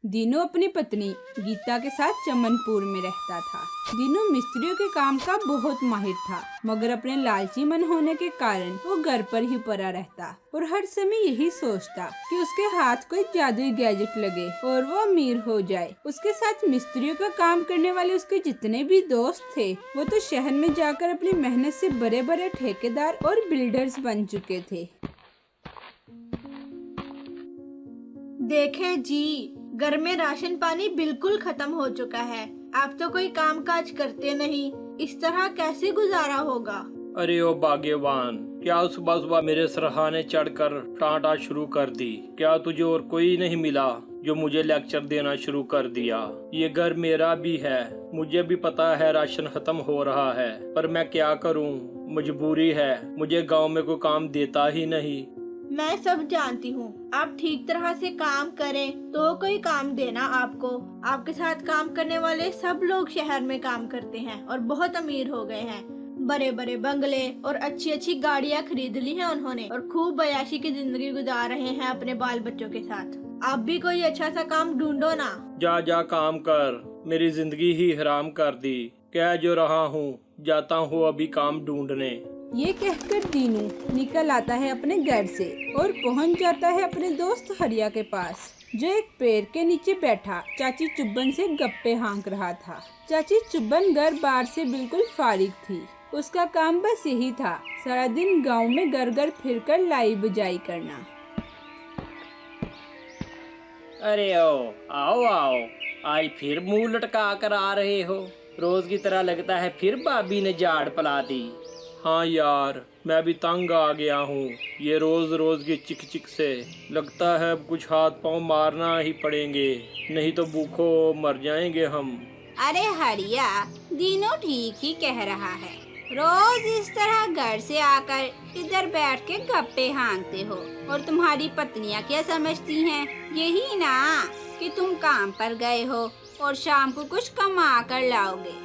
दीनू अपनी पत्नी गीता के साथ चमनपुर में रहता था। दीनू मिस्त्रियों के काम का बहुत माहिर था, मगर अपने लालची मन होने के कारण वो घर पर ही पड़ा रहता और हर समय यही सोचता कि उसके हाथ कोई जादुई गैजेट लगे और वो अमीर हो जाए। उसके साथ मिस्त्रियों का काम करने वाले उसके जितने भी दोस्त थे, वो तो शहर में जाकर अपनी मेहनत से बड़े बड़े ठेकेदार और बिल्डर्स बन चुके थे। देखे जी, घर में राशन पानी बिल्कुल खत्म हो चुका है। आप तो कोई काम काज करते नहीं, इस तरह कैसे गुजारा होगा। अरे ओ भाग्यवान, क्या सुबह सुबह मेरे सरहाने चढ़कर टाटा शुरू कर दी? क्या तुझे और कोई नहीं मिला जो मुझे लेक्चर देना शुरू कर दिया? ये घर मेरा भी है, मुझे भी पता है राशन खत्म हो रहा है, पर मैं क्या करूं? मजबूरी है, मुझे गांव में कोई काम देता ही नहीं। मैं सब जानती हूँ, आप ठीक तरह से काम करें तो कोई काम देना आपको। आपके साथ काम करने वाले सब लोग शहर में काम करते हैं और बहुत अमीर हो गए हैं। बड़े बड़े बंगले और अच्छी अच्छी गाड़ियाँ खरीद ली हैं उन्होंने और खूब अय्याशी की जिंदगी गुजार रहे हैं अपने बाल बच्चों के साथ। आप भी कोई अच्छा सा काम ढूंढो ना। जा जा काम कर, मेरी जिंदगी ही हराम कर दी। कह जो रहा हूँ, जाता हूँ अभी काम ढूंढने। ये कहकर दीनू निकल आता है अपने घर से और पहुंच जाता है अपने दोस्त हरिया के पास, जो एक पेड़ के नीचे बैठा चाची चुब्बन से गप्पे हाँक रहा था। चाची चुब्बन घर बार से बिल्कुल फारिग थी। उसका काम बस यही था, सारा दिन गांव में घर घर फिरकर लाई बजाई करना। अरे ओ, आओ आओ, आज फिर मुंह लटका कर आ रहे हो? रोज की तरह लगता है फिर भाभी ने झाड़ पला दी। हाँ यार, मैं भी तंग आ गया हूँ ये रोज रोज की चिक चिक से। लगता है अब कुछ हाथ पांव मारना ही पड़ेंगे, नहीं तो भूखो मर जाएंगे हम। अरे हरिया, दीनू ठीक ही कह रहा है। रोज इस तरह घर से आकर इधर बैठ के गप्पे हाँकते हो और तुम्हारी पत्नियाँ क्या समझती हैं? यही ना कि तुम काम पर गए हो और शाम को कुछ कमा कर लाओगे।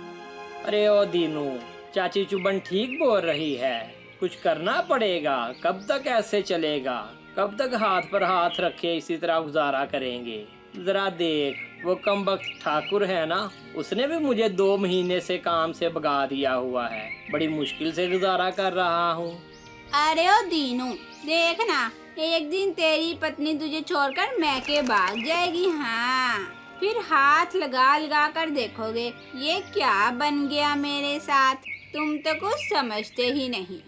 अरे ओ दीनू, चाची चुबन ठीक बोल रही है, कुछ करना पड़ेगा। कब तक ऐसे चलेगा? कब तक हाथ पर हाथ रखे इसी तरह गुजारा करेंगे? जरा देख, वो कमबख्त ठाकुर है ना, उसने भी मुझे 2 महीने से काम से भगा दिया हुआ है। बड़ी मुश्किल से गुजारा कर रहा हूँ। अरे ओ दीनू, देखना एक दिन तेरी पत्नी तुझे छोड़कर मैके भाग जाएगी। हाँ, फिर हाथ लगा लगा कर देखोगे ये क्या बन गया मेरे साथ। तुम तो कुछ समझते ही नहीं।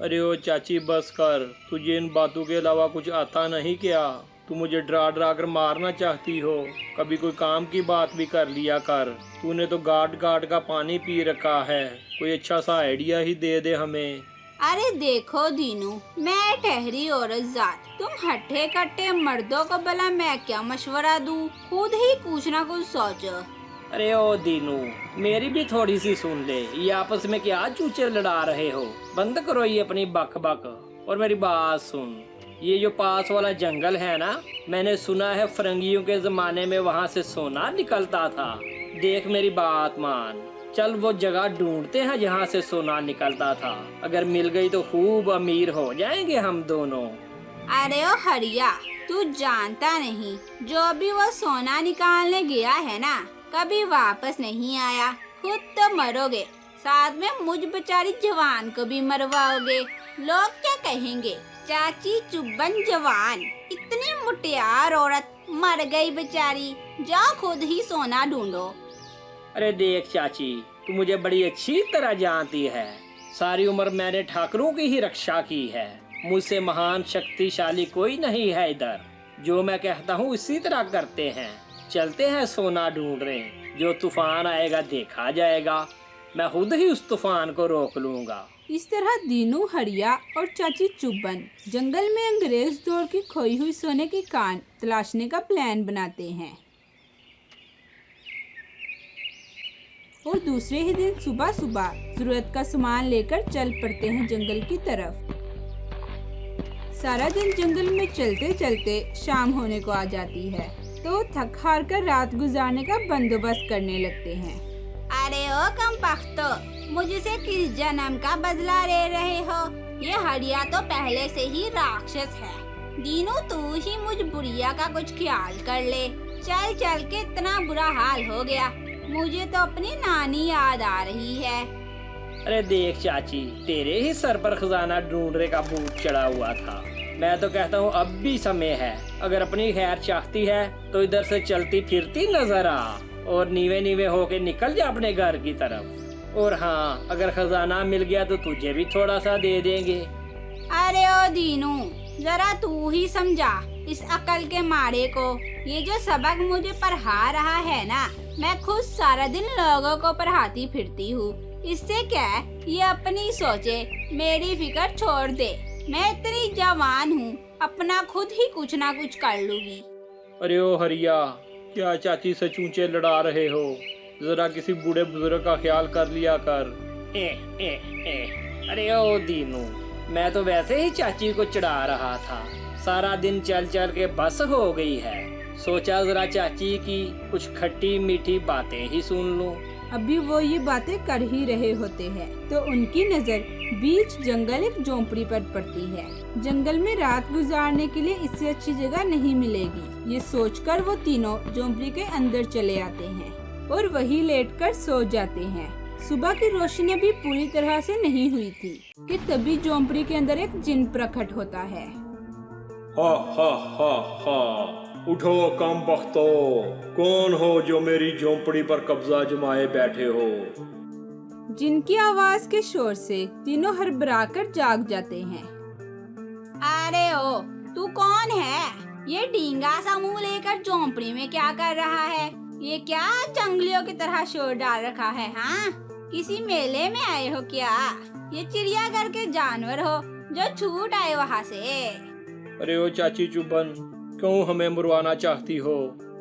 अरे ओ चाची बस कर, तुझे इन बातों के अलावा कुछ आता नहीं क्या? तू मुझे डरा डरा कर मारना चाहती हो? कभी कोई काम की बात भी कर लिया कर। तूने तो गाट गाट का पानी पी रखा है, कोई अच्छा सा आइडिया ही दे दे हमें। अरे देखो दीनू, मैं ठहरी औरत जात, तुम हट्टे कट्टे मर्दों को भला मैं क्या मशवरा दूं? खुद ही कुछ ना कुछ सोचो। अरे ओ दीनू, मेरी भी थोड़ी सी सुन ले। ये आपस में क्या चूचे लड़ा रहे हो? बंद करो ये अपनी बक बक और मेरी बात सुन। ये जो पास वाला जंगल है ना, मैंने सुना है फरंगियों के जमाने में वहाँ से सोना निकलता था। देख मेरी बात मान, चल वो जगह ढूंढते हैं जहाँ से सोना निकलता था। अगर मिल गई तो खूब अमीर हो जाएंगे हम दोनों। अरे ओ हरिया, तू जानता नहीं, जो भी वो सोना निकालने गया है ना, कभी वापस नहीं आया। खुद तो मरोगे, साथ में मुझ बेचारी जवान को भी मरवाओगे। लोग क्या कहेंगे? चाची चुब्बन जवान, इतनी मुटियार औरत मर गई बेचारी। जाओ खुद ही सोना ढूंढो। अरे देख चाची, तू मुझे बड़ी अच्छी तरह जानती है। सारी उम्र मैंने ठाकरों की ही रक्षा की है। मुझसे महान शक्तिशाली कोई नहीं है इधर। जो मैं कहता हूँ इसी तरह करते हैं। चलते हैं सोना ढूंढ रहे। जो तूफान आएगा देखा जाएगा। मैं खुद ही उस तूफान को रोक लूंगा। इस तरह दीनू, हरिया और चाची चुब्बन जंगल में अंग्रेज दौर की खोई हुई सोने की कान तलाशने का प्लान बनाते हैं। और दूसरे ही दिन सुबह सुबह जरूरत का सामान लेकर चल पड़ते हैं जंगल की तरफ। सारा दिन जंगल में चलते चलते शाम होने को आ जाती है, तो थक हार कर रात गुजारने का बंदोबस्त करने लगते हैं। अरे ओ कमबख्तो, मुझसे किस जन्म का बदला ले रहे हो? ये हरिया तो पहले से ही राक्षस है। दीनू तू ही मुझ बुढ़िया का कुछ ख्याल कर ले। चल चल के इतना बुरा हाल हो गया, मुझे तो अपनी नानी याद आ रही है। अरे देख चाची, तेरे ही सर पर खजाना ढूंढने का भूत चढ़ा हुआ था। मैं तो कहता हूँ अब भी समय है, अगर अपनी खैर चाहती है तो इधर से चलती फिरती नजर आ और नीवे नीवे होके निकल जा अपने घर की तरफ। और हाँ, अगर खजाना मिल गया तो तुझे भी थोड़ा सा दे देंगे। अरे ओ दीनू, जरा तू ही समझा इस अकल के मारे को। ये जो सबक मुझे पढ़ा रहा है ना, मैं खुद सारा दिन लोगों को पढ़ाती फिरती हूँ। इससे क्या है, ये अपनी सोचे, मेरी फिक्र छोड़ दे। मैं इतनी जवान हूँ, अपना खुद ही कुछ ना कुछ कर लूंगी। अरे ओ हरिया, क्या चाची से चूंचे लड़ा रहे हो? जरा किसी बूढ़े बुजुर्ग का ख्याल कर लिया कर। अरे ओ दीनू, मैं तो वैसे ही चाची को चढ़ा रहा था। सारा दिन चल चल के बस हो गई है, सोचा जरा चाची की कुछ खट्टी मीठी बातें ही सुन लूं। अभी वो ये बातें कर ही रहे होते हैं तो उनकी नजर बीच जंगल एक झोंपड़ी पर पड़ती है। जंगल में रात गुजारने के लिए इससे अच्छी जगह नहीं मिलेगी। ये सोचकर वो तीनों झोंपड़ी के अंदर चले आते हैं और वहीं लेटकर सो जाते हैं। सुबह की रोशनी भी पूरी तरह से नहीं हुई थी कि तभी झोंपड़ी के अंदर एक जिन प्रकट होता है। हा हा हा हा, उठो कम बख्तो, कौन हो जो मेरी झोंपड़ी पर कब्जा जमाए बैठे हो? जिनकी आवाज के शोर से तीनों हड़बड़ाकर जाग जाते हैं। अरे ओ, तू कौन है? ये डींगा सा मुंह लेकर झोंपड़ी में क्या कर रहा है? ये क्या जंगलियों की तरह शोर डाल रखा है? हाँ, किसी मेले में आए हो क्या? ये चिड़ियाघर के जानवर हो जो छूट आए वहाँ से? अरे ओ चाची चुबन, क्यों हमें मुरवाना चाहती हो?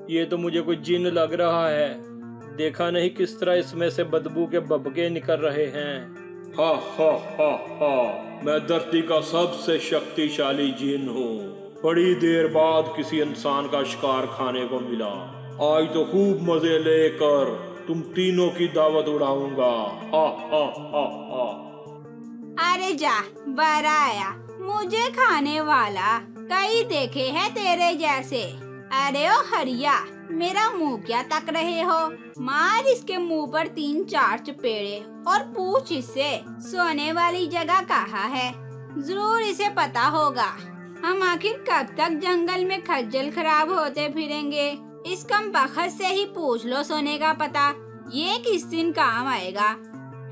ये तो मुझे कोई जिन लग रहा है। देखा नहीं किस तरह इसमें से बदबू के बबके निकल रहे हैं। हा हा हा हा, मैं धरती का सबसे शक्तिशाली जिन हूँ। बड़ी देर बाद किसी इंसान का शिकार खाने को मिला। आज तो खूब मजे लेकर तुम तीनों की दावत उड़ाऊंगा। हा हा हा हा। अरे जा, बड़ा आया, मुझे खाने वाला कई देखे हैं तेरे जैसे। अरे ओ हरिया, मेरा मुंह क्या तक रहे हो? मार इसके मुंह पर 3-4 चपेड़े और पूछ इससे सोने वाली जगह कहाँ है। जरूर इसे पता होगा। हम आखिर कब तक जंगल में खज्जल खराब होते फिरेंगे? इस कम बखत से ही पूछ लो सोने का पता, ये किस दिन काम आएगा।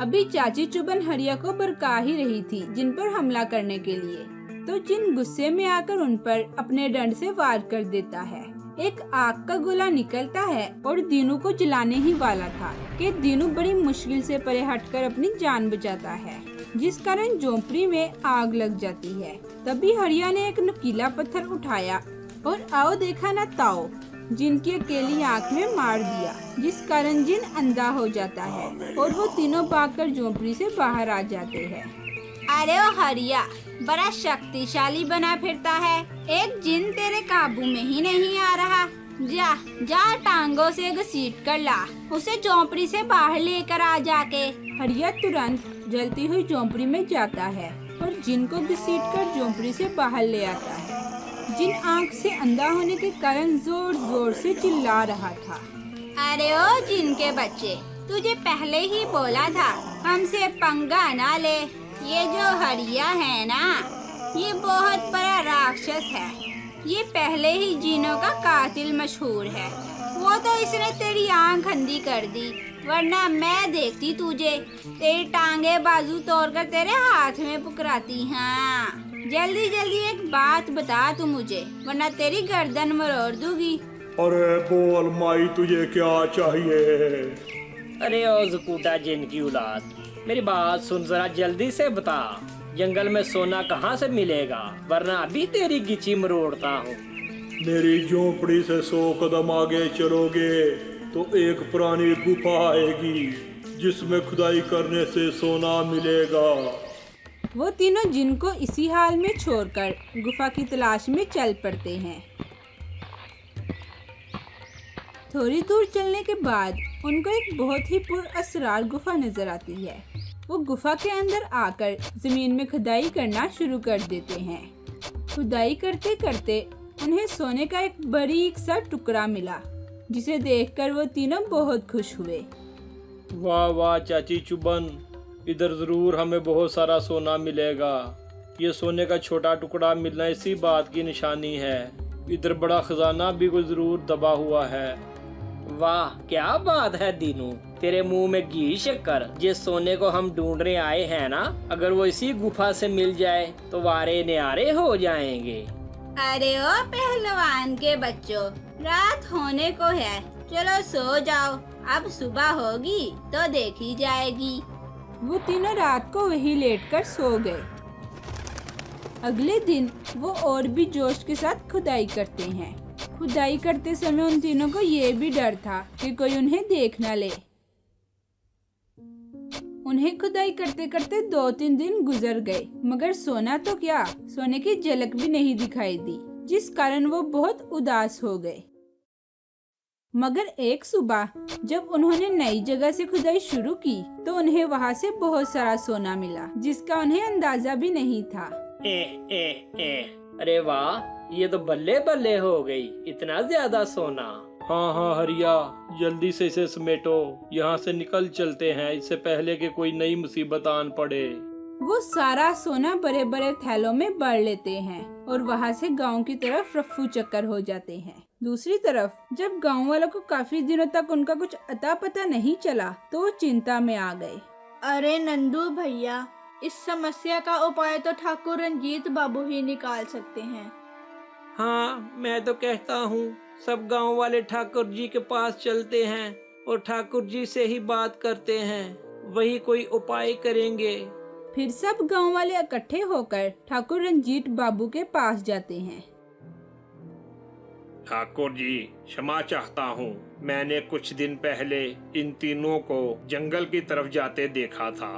अभी चाची चुबन हरिया को बरका ही रही थी जिन पर हमला करने के लिए, तो जिन गुस्से में आकर उन पर अपने डंड से वार कर देता है। एक आग का गोला निकलता है और दीनू को जलाने ही वाला था कि दीनू बड़ी मुश्किल से परे हटकर अपनी जान बचाता है, जिस कारण झोंपड़ी में आग लग जाती है। तभी हरिया ने एक नुकीला पत्थर उठाया और आओ देखा न ताओ, जिन की अकेली आंख में मार दिया, जिस कारण जिन अंधा हो जाता है और वो तीनों भागकर झोंपड़ी से बाहर आ जाते हैं। अरे ओ हरिया, बड़ा शक्तिशाली बना फिरता है। एक जिन तेरे काबू में ही नहीं आ रहा। जा जा, टांगों से घसीट कर ला उसे झोंपड़ी से बाहर लेकर आ जाके। हरिया तुरंत जलती हुई झोंपड़ी में जाता है और जिन को घसीट कर झोंपड़ी से बाहर ले आता है। जिन आंख से अंधा होने के कारण जोर जोर से चिल्ला रहा था। अरे ओ जिन के बच्चे, तुझे पहले ही बोला था हमसे पंगा ना ले। ये जो हरिया है ना, ये बहुत बड़ा राक्षस है। ये पहले ही जिनों का कातिल मशहूर है। वो तो इसने तेरी आंख अंधी कर दी, वरना मैं देखती तुझे, तेरी टांगे बाजू तोड़कर तेरे हाथ में पुकराती। हाँ, जल्दी जल्दी एक बात बता तू मुझे, वरना तेरी गर्दन मरोड़ दूंगी। अरे बोल माई, तुझे क्या चाहिए? अरे ओ जकूटा जिन की औलाद, मेरी बात सुन, जरा जल्दी से बता, जंगल में सोना कहाँ से मिलेगा, वरना अभी तेरी गिची मरोड़ता हूँ। मेरी झोंपड़ी से 100 कदम आगे चलोगे तो एक पुरानी गुफा आएगी जिसमें खुदाई करने से सोना मिलेगा। वो तीनों जिन को इसी हाल में छोड़कर गुफा की तलाश में चल पड़ते हैं। थोड़ी दूर चलने के बाद उनको एक बहुत ही पुरअसरार गुफा नजर आती है। वो गुफा के अंदर आकर जमीन में खुदाई करना शुरू कर देते हैं। खुदाई करते करते उन्हें सोने का एक बारीक सा टुकड़ा मिला जिसे देखकर वो तीनों बहुत खुश हुए। वाह वाह चाची चुबन, इधर जरूर हमें बहुत सारा सोना मिलेगा। ये सोने का छोटा टुकड़ा मिलना इसी बात की निशानी है। इधर बड़ा खजाना भी कोई जरूर दबा हुआ है। वाह क्या बात है दीनू, तेरे मुंह में घी शक्कर। जिस सोने को हम ढूंढने आए हैं ना, अगर वो इसी गुफा से मिल जाए तो वारे न्यारे हो जाएंगे। अरे ओ पहलवान के बच्चों, रात होने को है, चलो सो जाओ, अब सुबह होगी तो देखी जाएगी। वो तीनों रात को वही लेटकर सो गए। अगले दिन वो और भी जोश के साथ खुदाई करते हैं। खुदाई करते समय उन तीनों को ये भी डर था कि कोई उन्हें देख न ले। उन्हें खुदाई करते करते 2-3 दिन गुजर गए, मगर सोना तो क्या, सोने की झलक भी नहीं दिखाई दी, जिस कारण वो बहुत उदास हो गए। मगर एक सुबह जब उन्होंने नई जगह से खुदाई शुरू की तो उन्हें वहाँ से बहुत सारा सोना मिला, जिसका उन्हें अंदाजा भी नहीं था। अरे वाह, ये तो बल्ले बल्ले हो गई, इतना ज्यादा सोना। हाँ हाँ हरिया, जल्दी से इसे समेटो, यहाँ से निकल चलते हैं, इससे पहले कि कोई नई मुसीबत आन पड़े। वो सारा सोना बड़े बड़े थैलों में भर लेते हैं और वहाँ से गांव की तरफ रफ्फू चक्कर हो जाते हैं। दूसरी तरफ जब गांव वालों को काफी दिनों तक उनका कुछ अता पता नहीं चला तो वो चिंता में आ गए। अरे नंदू भैया, इस समस्या का उपाय तो ठाकुर रंजीत बाबू ही निकाल सकते हैं। हाँ, मैं तो कहता हूँ सब गांव वाले ठाकुर जी के पास चलते हैं और ठाकुर जी से ही बात करते हैं, वही कोई उपाय करेंगे। फिर सब गांव वाले इकट्ठे होकर ठाकुर रंजीत बाबू के पास जाते हैं। ठाकुर जी, क्षमा चाहता हूँ, मैंने कुछ दिन पहले इन तीनों को जंगल की तरफ जाते देखा था।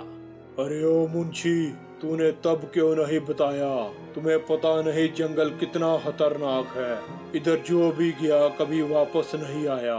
अरे ओ मुंशी, तूने तब क्यों नहीं बताया? तुम्हें पता नहीं जंगल कितना खतरनाक है, इधर जो भी गया कभी वापस नहीं आया।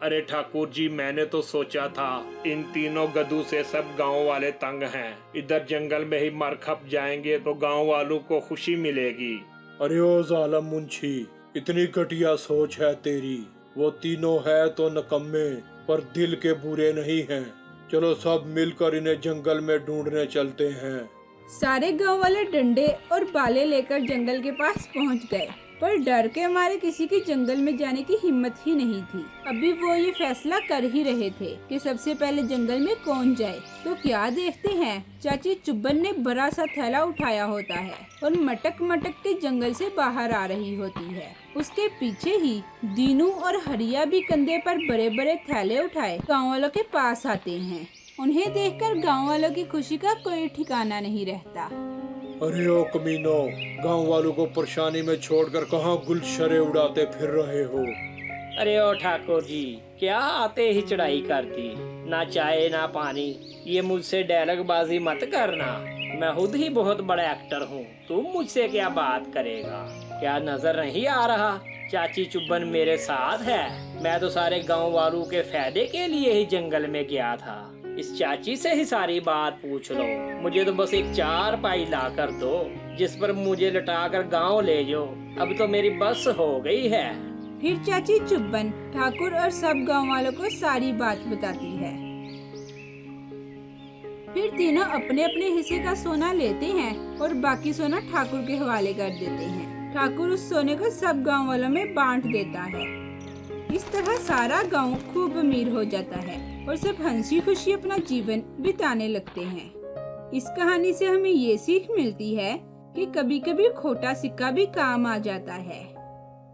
अरे ठाकुर जी, मैंने तो सोचा था इन तीनों गधू से सब गांव वाले तंग हैं, इधर जंगल में ही मर खप जाएंगे तो गांव वालों को खुशी मिलेगी। अरे ओ जालिम मुंशी, इतनी घटिया सोच है तेरी। वो तीनों है तो नकम्मे पर दिल के बुरे नहीं हैं। चलो सब मिलकर इन्हें जंगल में ढूंढने चलते हैं। सारे गांव वाले डंडे और बाले लेकर जंगल के पास पहुंच गए, पर डर के मारे किसी की जंगल में जाने की हिम्मत ही नहीं थी। अभी वो ये फैसला कर ही रहे थे कि सबसे पहले जंगल में कौन जाए, तो क्या देखते हैं चाची चुब्बन ने बड़ा सा थैला उठाया होता है और मटक मटक के जंगल से बाहर आ रही होती है। उसके पीछे ही दीनू और हरिया भी कंधे पर बड़े बड़े थैले उठाए गाँव वालों के पास आते हैं। उन्हें देखकर गाँव वालों की खुशी का कोई ठिकाना नहीं रहता। अरे ओ कमीनो, गांव वालों को परेशानी में छोड़कर कहाँ गुलशरे उड़ाते फिर रहे हो? अरे ओ ठाकुर जी, क्या आते ही चढ़ाई कर दी, ना चाय ना पानी। ये मुझसे डायलॉगबाजी मत करना, मैं खुद ही बहुत बड़ा एक्टर हूँ, तुम मुझसे क्या बात करेगा? क्या नजर नहीं आ रहा चाची चुब्बन मेरे साथ है? मैं तो सारे गांव वालों के फायदे के लिए ही जंगल में गया था। इस चाची से ही सारी बात पूछ लो, मुझे तो बस एक चारपाई ला कर दो जिस पर मुझे लटाकर गांव ले जाओ, अब तो मेरी बस हो गई है। फिर चाची चुब्बन ठाकुर और सब गांव वालों को सारी बात बताती है। फिर तीनों अपने अपने हिस्से का सोना लेते हैं और बाकी सोना ठाकुर के हवाले कर देते हैं। ठाकुर उस सोने को सब गांव वालों में बांट देता है। इस तरह सारा गांव खूब अमीर हो जाता है और सब हंसी खुशी अपना जीवन बिताने लगते हैं। इस कहानी से हमें ये सीख मिलती है कि कभी कभी खोटा सिक्का भी काम आ जाता है।